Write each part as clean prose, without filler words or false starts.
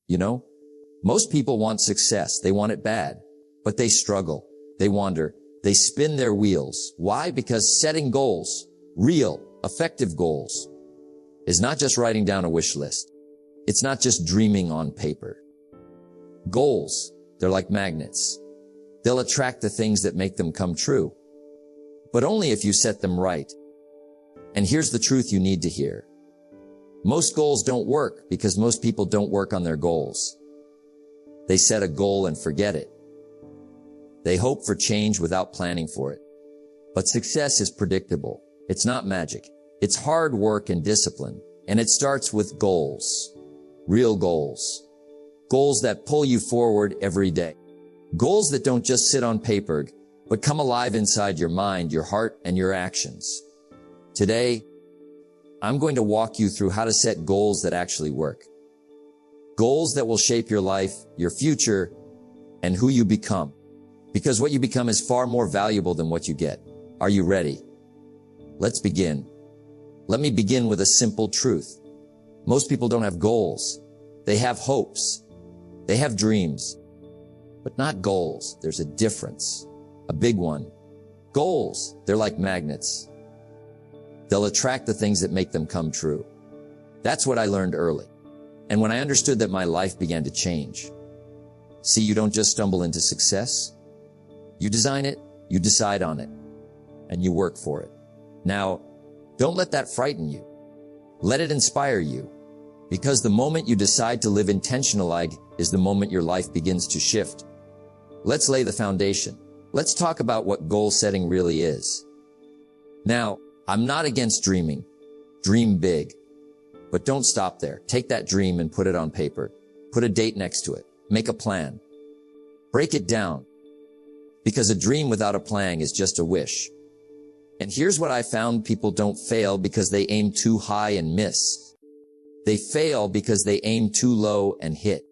You know, most people want success. They want it bad, but they struggle. They wander. They spin their wheels. Why? Because setting goals, real, effective goals, is not just writing down a wish list. It's not just dreaming on paper. Goals, they're like magnets. They'll attract the things that make them come true, but only if you set them right. And here's the truth you need to hear. Most goals don't work because most people don't work on their goals. They set a goal and forget it. They hope for change without planning for it. But success is predictable. It's not magic. It's hard work and discipline. And it starts with goals. Real goals. Goals that pull you forward every day. Goals that don't just sit on paper, but come alive inside your mind, your heart, and your actions. Today, I'm going to walk you through how to set goals that actually work. Goals that will shape your life, your future, and who you become. Because what you become is far more valuable than what you get. Are you ready? Let's begin. Let me begin with a simple truth. Most people don't have goals. They have hopes. They have dreams, but not goals. There's a difference, a big one. Goals, they're like magnets. They'll attract the things that make them come true. That's what I learned early. And when I understood that, my life began to change. See, you don't just stumble into success. You design it, you decide on it, and you work for it. Now, don't let that frighten you. Let it inspire you. Because the moment you decide to live intentionally is the moment your life begins to shift. Let's lay the foundation. Let's talk about what goal setting really is. Now, I'm not against dreaming. Dream big. But don't stop there. Take that dream and put it on paper. Put a date next to it. Make a plan. Break it down. Because a dream without a plan is just a wish. And here's what I found: people don't fail because they aim too high and miss. They fail because they aim too low and hit.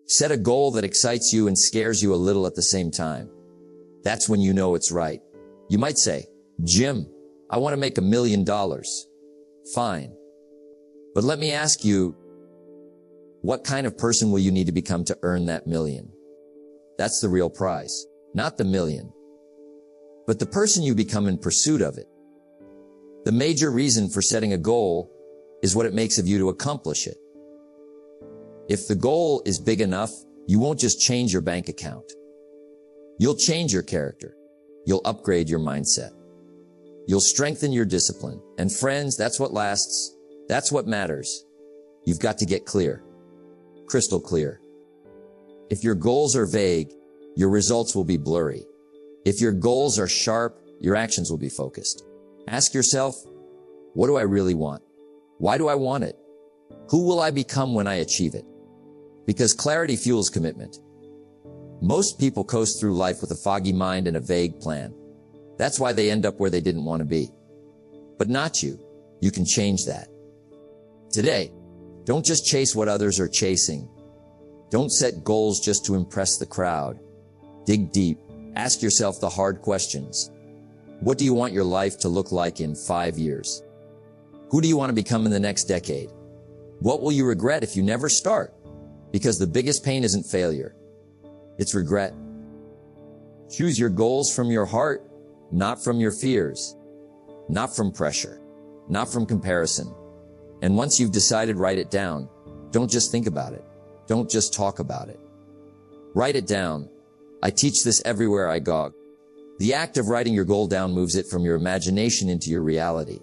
Set a goal that excites you and scares you a little at the same time. That's when you know it's right. You might say, Jim, I want to make $1 million. Fine. But let me ask you, what kind of person will you need to become to earn that million? That's the real prize. Not the million, but the person you become in pursuit of it. The major reason for setting a goal is what it makes of you to accomplish it. If the goal is big enough, you won't just change your bank account. You'll change your character. You'll upgrade your mindset. You'll strengthen your discipline. And friends, that's what lasts. That's what matters. You've got to get clear. Crystal clear. If your goals are vague, your results will be blurry. If your goals are sharp, your actions will be focused. Ask yourself, what do I really want? Why do I want it? Who will I become when I achieve it? Because clarity fuels commitment. Most people coast through life with a foggy mind and a vague plan. That's why they end up where they didn't want to be. But not you. You can change that. Today, don't just chase what others are chasing. Don't set goals just to impress the crowd. Dig deep. Ask yourself the hard questions. What do you want your life to look like in 5 years? Who do you want to become in the next decade? What will you regret if you never start? Because the biggest pain isn't failure. It's regret. Choose your goals from your heart, not from your fears, not from pressure, not from comparison. And once you've decided, write it down. Don't just think about it. Don't just talk about it. Write it down. I teach this everywhere I go. The act of writing your goal down moves it from your imagination into your reality.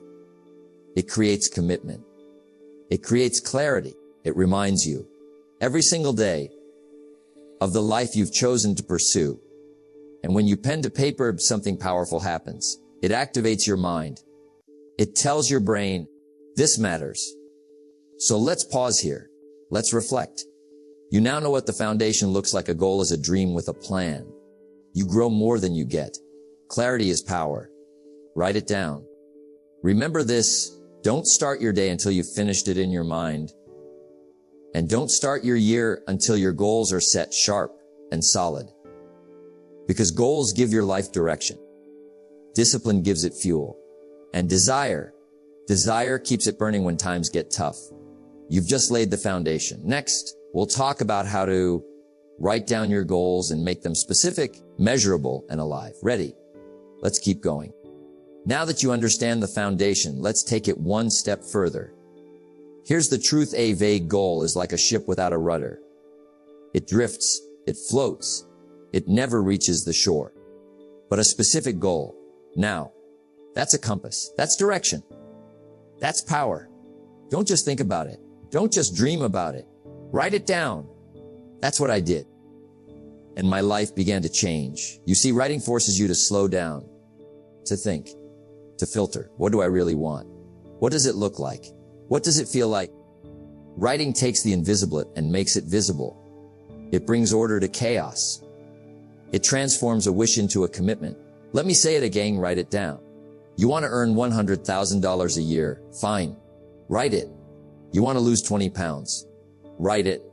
It creates commitment. It creates clarity. It reminds you every single day of the life you've chosen to pursue. And when you pen to paper, something powerful happens. It activates your mind. It tells your brain, this matters. So let's pause here. Let's reflect. You now know what the foundation looks like. A goal is a dream with a plan. You grow more than you get. Clarity is power. Write it down. Remember this. Don't start your day until you've finished it in your mind. And don't start your year until your goals are set sharp and solid. Because goals give your life direction. Discipline gives it fuel. And desire keeps it burning when times get tough. You've just laid the foundation. Next, we'll talk about how to write down your goals and make them specific, measurable, and alive. Ready? Let's keep going. Now that you understand the foundation, let's take it one step further. Here's the truth. A vague goal is like a ship without a rudder. It drifts, it floats, it never reaches the shore. But a specific goal, now, that's a compass, that's direction, that's power. Don't just think about it. Don't just dream about it. Write it down. That's what I did. And my life began to change. You see, writing forces you to slow down, to think, to filter. What do I really want? What does it look like? What does it feel like? Writing takes the invisible and makes it visible. It brings order to chaos. It transforms a wish into a commitment. Let me say it again, write it down. You want to earn $100,000 a year? Fine. Write it. You want to lose 20 pounds? Write it.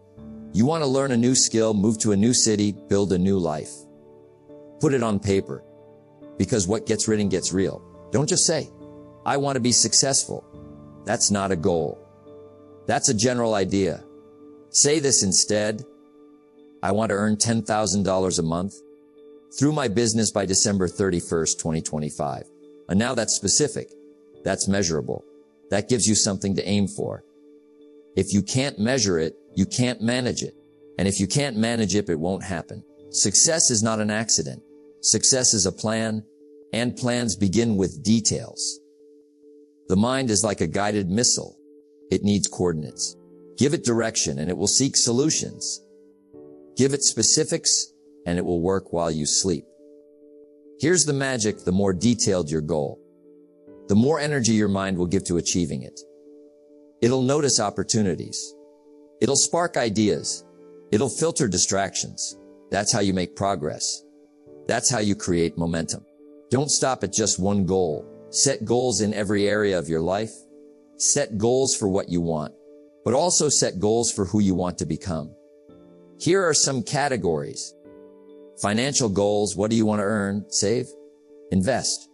You want to learn a new skill, move to a new city, build a new life? Put it on paper. Because what gets written gets real. Don't just say, I want to be successful. That's not a goal. That's a general idea. Say this instead. I want to earn $10,000 a month through my business by December 31st, 2025. And now that's specific. That's measurable. That gives you something to aim for. If you can't measure it, you can't manage it. And if you can't manage it, it won't happen. Success is not an accident. Success is a plan, and plans begin with details. The mind is like a guided missile. It needs coordinates. Give it direction and it will seek solutions. Give it specifics and it will work while you sleep. Here's the magic: the more detailed your goal, the more energy your mind will give to achieving it. It'll notice opportunities. It'll spark ideas. It'll filter distractions. That's how you make progress. That's how you create momentum. Don't stop at just one goal. Set goals in every area of your life. Set goals for what you want, but also set goals for who you want to become. Here are some categories. Financial goals: what do you want to earn, save, invest?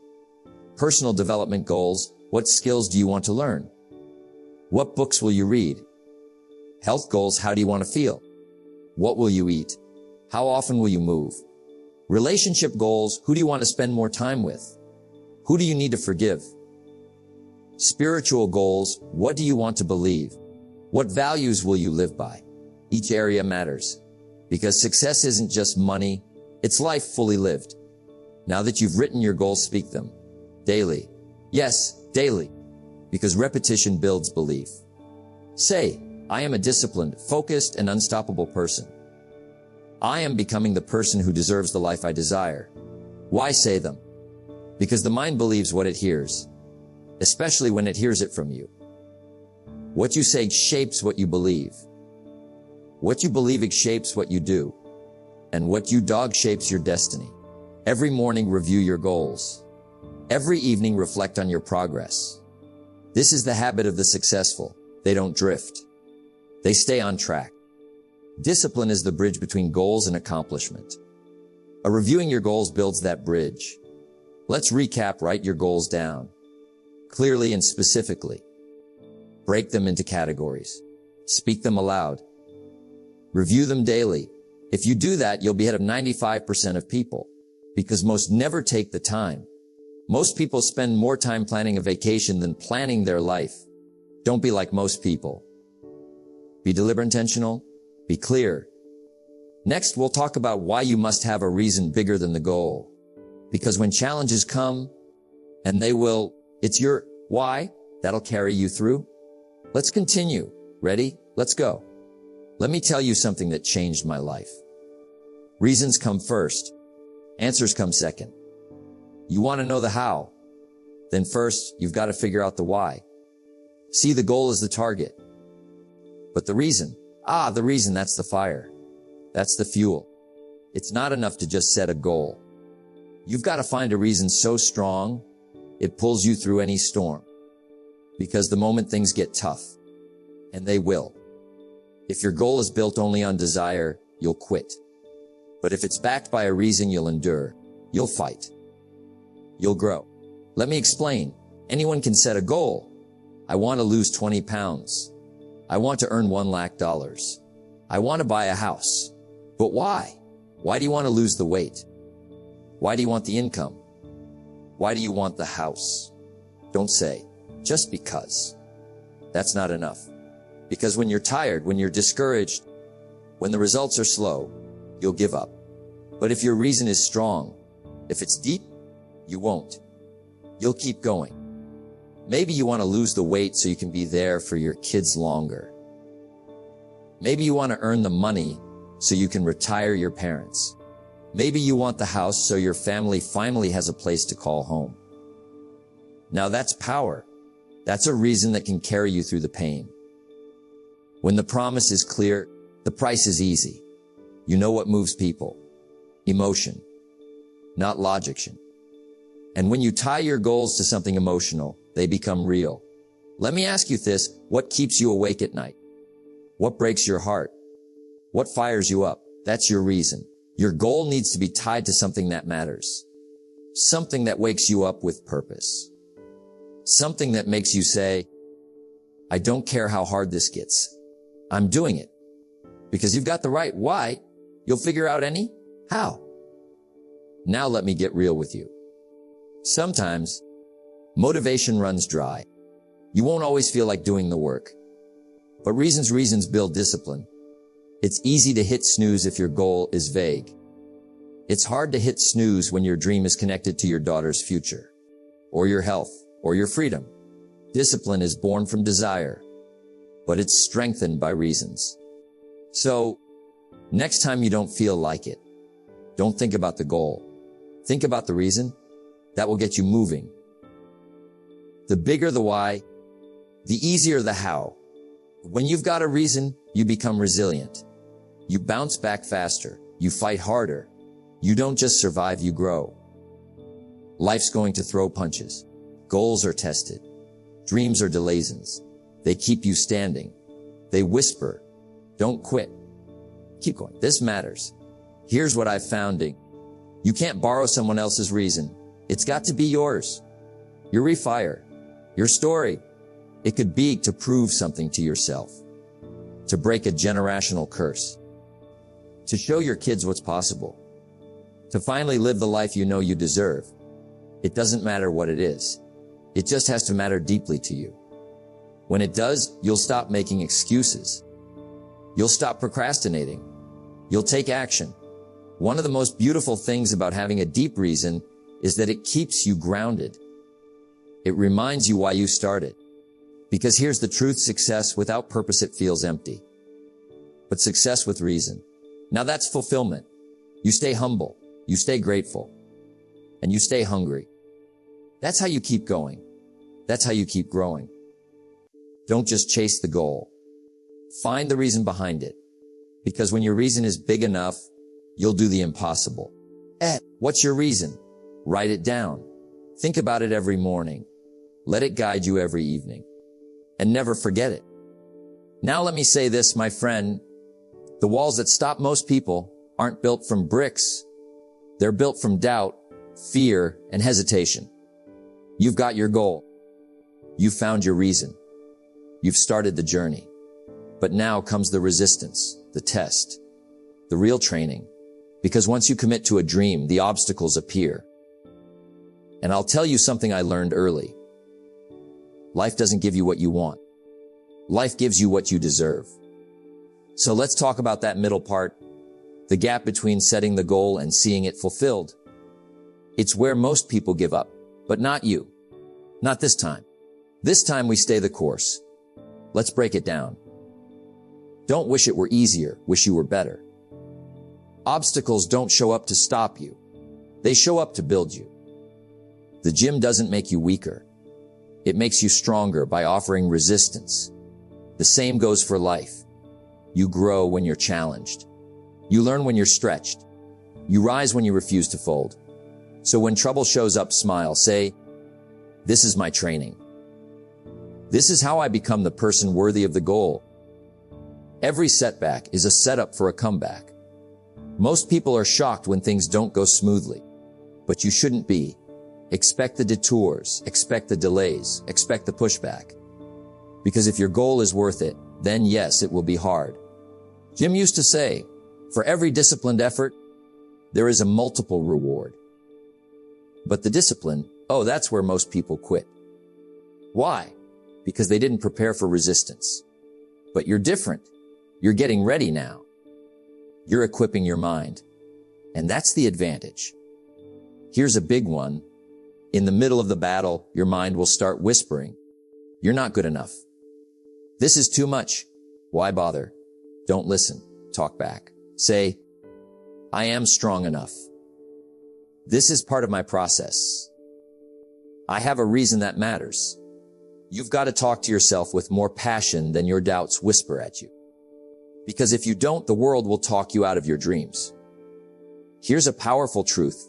Personal development goals: what skills do you want to learn? What books will you read? Health goals: how do you want to feel? What will you eat? How often will you move? Relationship goals: who do you want to spend more time with? Who do you need to forgive? Spiritual goals: what do you want to believe? What values will you live by? Each area matters, because success isn't just money, it's life fully lived. Now that you've written your goals, speak them daily. Yes, daily, because repetition builds belief. Say, I am a disciplined, focused, and unstoppable person. I am becoming the person who deserves the life I desire. Why say them? Because the mind believes what it hears, especially when it hears it from you. What you say shapes what you believe. What you believe shapes what you do. And what you dog shapes your destiny. Every morning, review your goals. Every evening, reflect on your progress. This is the habit of the successful. They don't drift. They stay on track. Discipline is the bridge between goals and accomplishment. Reviewing your goals builds that bridge. Let's recap. Write your goals down clearly and specifically. Break them into categories. Speak them aloud. Review them daily. If you do that, you'll be ahead of 95% of people, because most never take the time. Most people spend more time planning a vacation than planning their life. Don't be like most people. Be deliberate, intentional. Be clear. Next, we'll talk about why you must have a reason bigger than the goal. Because when challenges come, and they will, it's your why that'll carry you through. Let's continue. Ready? Let's go. Let me tell you something that changed my life. Reasons come first. Answers come second. You want to know the how? Then first, you've got to figure out the why. See, the goal is the target. But the reason, the reason, that's the fire. That's the fuel. It's not enough to just set a goal. You've got to find a reason so strong, it pulls you through any storm. Because the moment things get tough, and they will. If your goal is built only on desire, you'll quit. But if it's backed by a reason, you'll endure. You'll fight. You'll grow. Let me explain. Anyone can set a goal. I want to lose 20 pounds. I want to earn $1 lakh. I want to buy a house. But why? Why do you want to lose the weight? Why do you want the income? Why do you want the house? Don't say, just because. That's not enough. Because when you're tired, when you're discouraged, when the results are slow, you'll give up. But if your reason is strong, if it's deep, you won't. You'll keep going. Maybe you want to lose the weight so you can be there for your kids longer. Maybe you want to earn the money so you can retire your parents. Maybe you want the house so your family finally has a place to call home. Now that's power. That's a reason that can carry you through the pain. When the promise is clear, the price is easy. You know what moves people. Emotion, not logic. And when you tie your goals to something emotional, they become real. Let me ask you this, what keeps you awake at night? What breaks your heart? What fires you up? That's your reason. Your goal needs to be tied to something that matters. Something that wakes you up with purpose. Something that makes you say, I don't care how hard this gets. I'm doing it. Because you've got the right why, you'll figure out any how. Now let me get real with you. Sometimes, motivation runs dry. You won't always feel like doing the work. But reasons build discipline. It's easy to hit snooze if your goal is vague. It's hard to hit snooze when your dream is connected to your daughter's future, or your health, or your freedom. Discipline is born from desire, but it's strengthened by reasons. So, next time you don't feel like it, don't think about the goal. Think about the reason. That will get you moving. The bigger the why, the easier the how. When you've got a reason, you become resilient. You bounce back faster. You fight harder. You don't just survive, you grow. Life's going to throw punches. Goals are tested. Dreams are delays. They keep you standing. They whisper, don't quit. Keep going. This matters. Here's what I've found. You can't borrow someone else's reason. It's got to be yours. Your refire. Your story. It could be to prove something to yourself. To break a generational curse. To show your kids what's possible. To finally live the life you know you deserve. It doesn't matter what it is. It just has to matter deeply to you. When it does, you'll stop making excuses. You'll stop procrastinating. You'll take action. One of the most beautiful things about having a deep reason is that it keeps you grounded. It reminds you why you started. Because here's the truth, success without purpose, it feels empty. But success with reason, now that's fulfillment. You stay humble, you stay grateful, and you stay hungry. That's how you keep going. That's how you keep growing. Don't just chase the goal. Find the reason behind it. Because when your reason is big enough, you'll do the impossible. What's your reason? Write it down. Think about it every morning. Let it guide you every evening. And never forget it. Now let me say this, my friend. The walls that stop most people aren't built from bricks. They're built from doubt, fear, and hesitation. You've got your goal. You've found your reason. You've started the journey. But now comes the resistance, the test, the real training. Because once you commit to a dream, the obstacles appear. And I'll tell you something I learned early. Life doesn't give you what you want. Life gives you what you deserve. So let's talk about that middle part, the gap between setting the goal and seeing it fulfilled. It's where most people give up, but not you. Not this time. This time we stay the course. Let's break it down. Don't wish it were easier, wish you were better. Obstacles don't show up to stop you. They show up to build you. The gym doesn't make you weaker. It makes you stronger by offering resistance. The same goes for life. You grow when you're challenged. You learn when you're stretched. You rise when you refuse to fold. So when trouble shows up, smile. Say, this is my training. This is how I become the person worthy of the goal. Every setback is a setup for a comeback. Most people are shocked when things don't go smoothly, but you shouldn't be. Expect the detours, expect the delays, expect the pushback. Because if your goal is worth it, then yes, it will be hard. Jim used to say, for every disciplined effort, there is a multiple reward. But the discipline, that's where most people quit. Why? Because they didn't prepare for resistance. But you're different. You're getting ready now. You're equipping your mind. And that's the advantage. Here's a big one. In the middle of the battle, your mind will start whispering, "You're not good enough. This is too much. Why bother?" Don't listen. Talk back. Say, "I am strong enough. This is part of my process. I have a reason that matters." You've got to talk to yourself with more passion than your doubts whisper at you. Because if you don't, the world will talk you out of your dreams. Here's a powerful truth.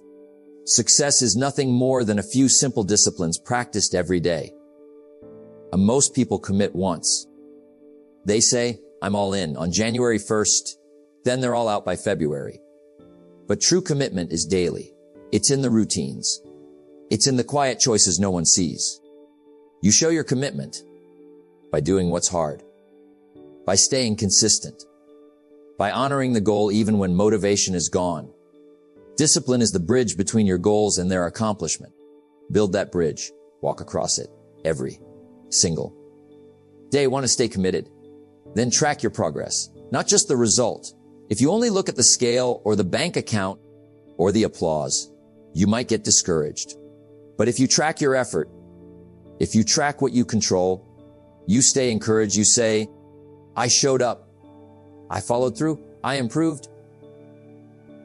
Success is nothing more than a few simple disciplines practiced every day. Most people commit once. They say, "I'm all in" on January 1st, then they're all out by February. But true commitment is daily. It's in the routines. It's in the quiet choices no one sees. You show your commitment by doing what's hard, by staying consistent, by honoring the goal even when motivation is gone. Discipline is the bridge between your goals and their accomplishment. Build that bridge. Walk across it every single day. Want to stay committed? Then track your progress, not just the result. If you only look at the scale or the bank account or the applause, you might get discouraged. But if you track your effort, if you track what you control, you stay encouraged. You say, "I showed up. I followed through. I improved."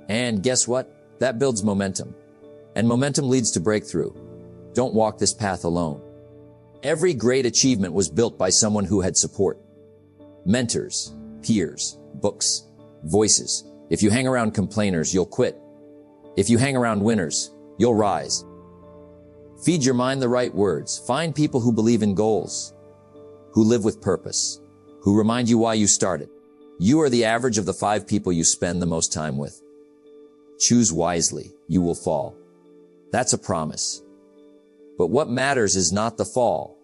And guess what? That builds momentum. And momentum leads to breakthrough. Don't walk this path alone. Every great achievement was built by someone who had support. Mentors, peers, books, voices. If you hang around complainers, you'll quit. If you hang around winners, you'll rise. Feed your mind the right words. Find people who believe in goals, who live with purpose, who remind you why you started. You are the average of the 5 people you spend the most time with. Choose wisely. You will fall. That's a promise. But what matters is not the fall.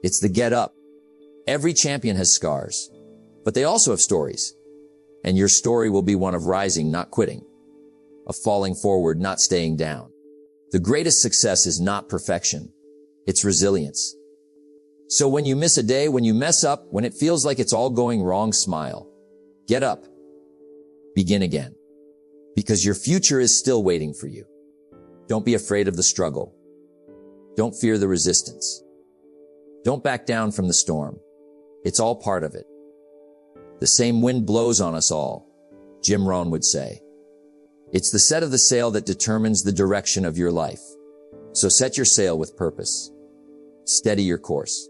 It's the get up. Every champion has scars, but they also have stories. And your story will be one of rising, not quitting, of falling forward, not staying down. The greatest success is not perfection. It's resilience. So when you miss a day, when you mess up, when it feels like it's all going wrong, smile. Get up. Begin again. Because your future is still waiting for you. Don't be afraid of the struggle. Don't fear the resistance. Don't back down from the storm. It's all part of it. The same wind blows on us all, Jim Rohn would say. It's the set of the sail that determines the direction of your life. So set your sail with purpose. Steady your course.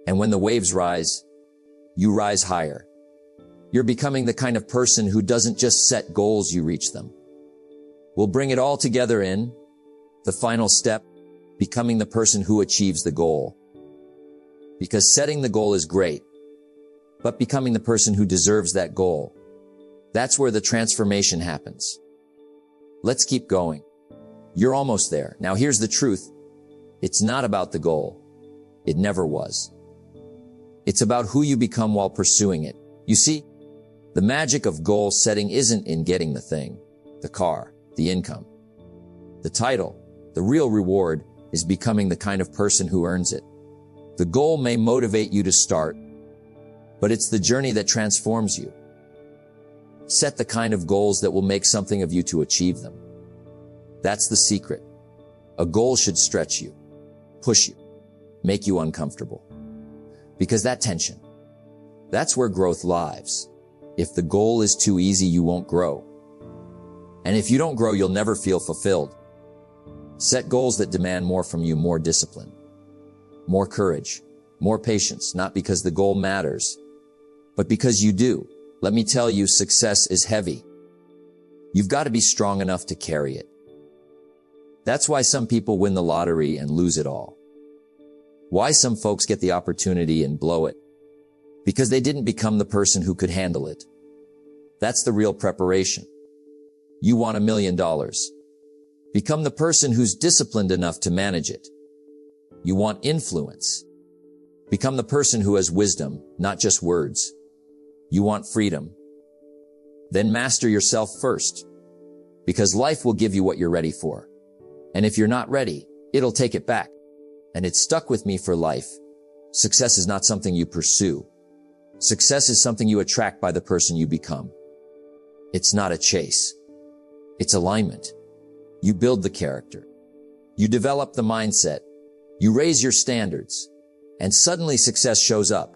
And when the waves rise, you rise higher. You're becoming the kind of person who doesn't just set goals, you reach them. We'll bring it all together in the final step, becoming the person who achieves the goal. Because setting the goal is great, but becoming the person who deserves that goal, that's where the transformation happens. Let's keep going. You're almost there. Now here's the truth. It's not about the goal. It never was. It's about who you become while pursuing it. You see, the magic of goal setting isn't in getting the thing, the car, the income, the title. The real reward is becoming the kind of person who earns it. The goal may motivate you to start, but it's the journey that transforms you. Set the kind of goals that will make something of you to achieve them. That's the secret. A goal should stretch you, push you, make you uncomfortable. Because that tension, that's where growth lives. If the goal is too easy, you won't grow. And if you don't grow, you'll never feel fulfilled. Set goals that demand more from you, more discipline, more courage, more patience, not because the goal matters, but because you do. Let me tell you, success is heavy. You've got to be strong enough to carry it. That's why some people win the lottery and lose it all. Why some folks get the opportunity and blow it. Because they didn't become the person who could handle it. That's the real preparation. You want $1 million. Become the person who's disciplined enough to manage it. You want influence. Become the person who has wisdom, not just words. You want freedom? Then master yourself first, because life will give you what you're ready for. And if you're not ready, it'll take it back. And it's stuck with me for life. Success is not something you pursue. Success is something you attract by the person you become. It's not a chase. It's alignment. You build the character. You develop the mindset. You raise your standards. And suddenly success shows up.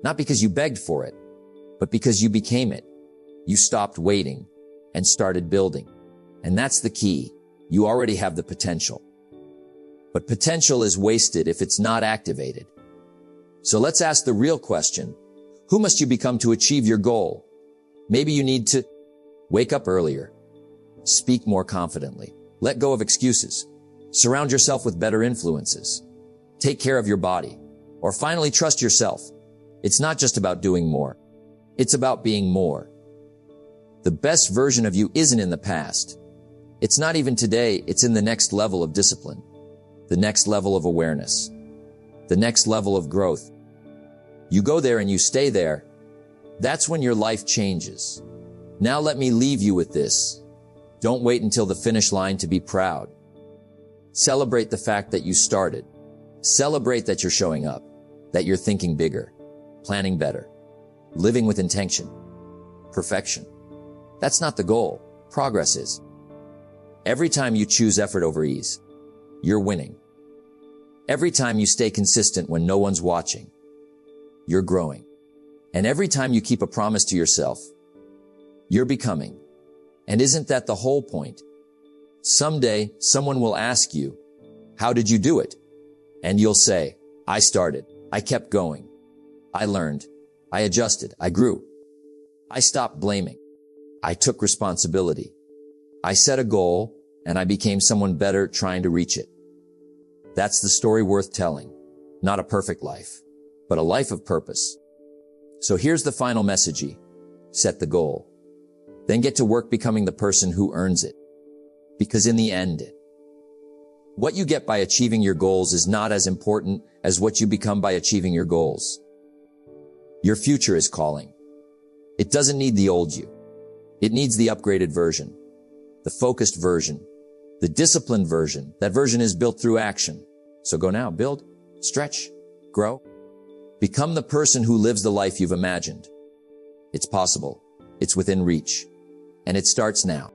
Not because you begged for it, but because you became it. You stopped waiting and started building. And that's the key. You already have the potential. But potential is wasted if it's not activated. So let's ask the real question. Who must you become to achieve your goal? Maybe you need to wake up earlier, speak more confidently, let go of excuses, surround yourself with better influences, take care of your body, or finally trust yourself. It's not just about doing more. It's about being more. The best version of you isn't in the past. It's not even today. It's in the next level of discipline, the next level of awareness, the next level of growth. You go there and you stay there. That's when your life changes. Now let me leave you with this. Don't wait until the finish line to be proud. Celebrate the fact that you started. Celebrate that you're showing up, that you're thinking bigger, planning better, living with intention, perfection. That's not the goal. Progress is. Every time you choose effort over ease, you're winning. Every time you stay consistent when no one's watching, you're growing. And every time you keep a promise to yourself, you're becoming. And isn't that the whole point? Someday, someone will ask you, how did you do it? And you'll say, I started. I kept going. I learned. I adjusted. I grew. I stopped blaming. I took responsibility. I set a goal and I became someone better trying to reach it. That's the story worth telling. Not a perfect life, but a life of purpose. So here's the final message. Set the goal. Then get to work becoming the person who earns it. Because in the end, what you get by achieving your goals is not as important as what you become by achieving your goals. Your future is calling. It doesn't need the old you. It needs the upgraded version, the focused version, the disciplined version. That version is built through action. So go now, build, stretch, grow. Become the person who lives the life you've imagined. It's possible. It's within reach. And it starts now.